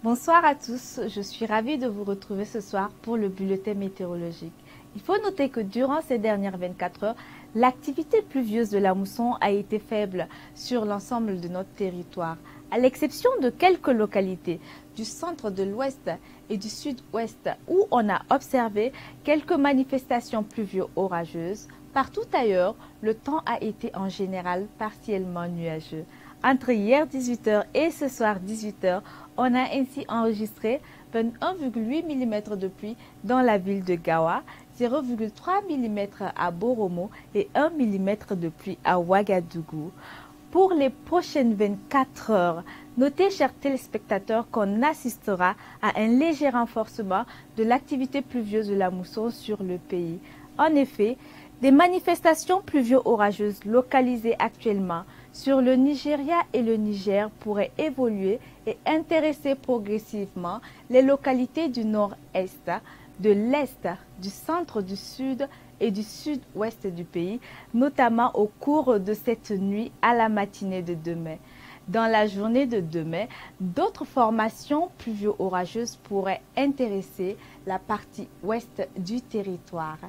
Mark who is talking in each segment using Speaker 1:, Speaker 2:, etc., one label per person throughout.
Speaker 1: Bonsoir à tous, je suis ravie de vous retrouver ce soir pour le bulletin météorologique. Il faut noter que durant ces dernières 24 heures, l'activité pluvieuse de la mousson a été faible sur l'ensemble de notre territoire, à l'exception de quelques localités du centre de l'ouest et du sud-ouest où on a observé quelques manifestations pluvio-orageuses. Partout ailleurs, le temps a été en général partiellement nuageux. Entre hier 18h et ce soir 18h, on a ainsi enregistré 21,8 mm de pluie dans la ville de Gawa, 0,3 mm à Boromo et 1 mm de pluie à Ouagadougou. Pour les prochaines 24 heures, notez, chers téléspectateurs, qu'on assistera à un léger renforcement de l'activité pluvieuse de la mousson sur le pays. En effet, des manifestations pluvio-orageuses localisées actuellement sur le Nigeria et le Niger pourraient évoluer et intéresser progressivement les localités du nord-est, de l'est, du centre, du sud et du sud-ouest du pays, notamment au cours de cette nuit à la matinée de demain. Dans la journée de demain, d'autres formations pluvio-orageuses pourraient intéresser la partie ouest du territoire.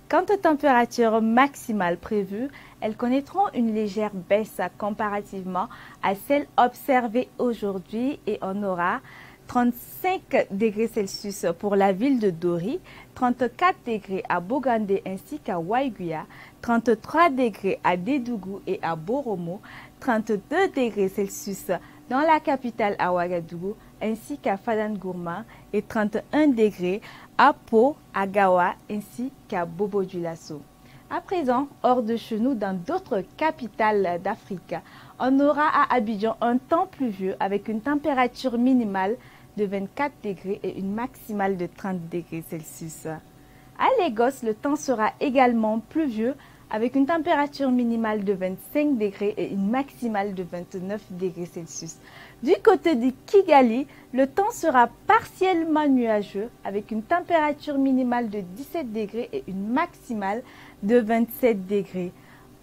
Speaker 1: Quant aux températures maximales prévues, elles connaîtront une légère baisse comparativement à celles observées aujourd'hui et on aura 35 degrés Celsius pour la ville de Dori, 34 degrés à Bogandé ainsi qu'à Waiguya, 33 degrés à Dédougou et à Boromo, 32 degrés Celsius dans la capitale à Ouagadougou ainsi qu'à Fadangourma et 31 degrés à Pau, à Gawa ainsi qu'à Bobo-Dioulasso. À présent, hors de chez nous, dans d'autres capitales d'Afrique, on aura à Abidjan un temps pluvieux avec une température minimale de 24 degrés et une maximale de 30 degrés Celsius. À Lagos, le temps sera également pluvieux avec une température minimale de 25 degrés et une maximale de 29 degrés Celsius. Du côté de Kigali, le temps sera partiellement nuageux avec une température minimale de 17 degrés et une maximale de 27 degrés.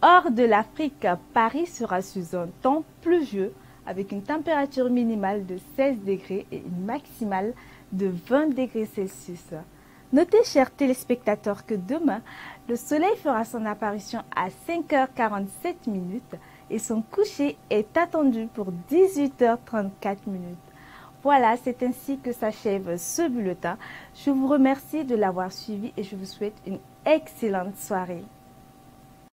Speaker 1: Hors de l'Afrique, Paris sera sous un temps pluvieux avec une température minimale de 16 degrés et une maximale de 20 degrés Celsius. Notez, chers téléspectateurs, que demain, le soleil fera son apparition à 5h47 et son coucher est attendu pour 18h34. Voilà, c'est ainsi que s'achève ce bulletin. Je vous remercie de l'avoir suivi et je vous souhaite une excellente soirée.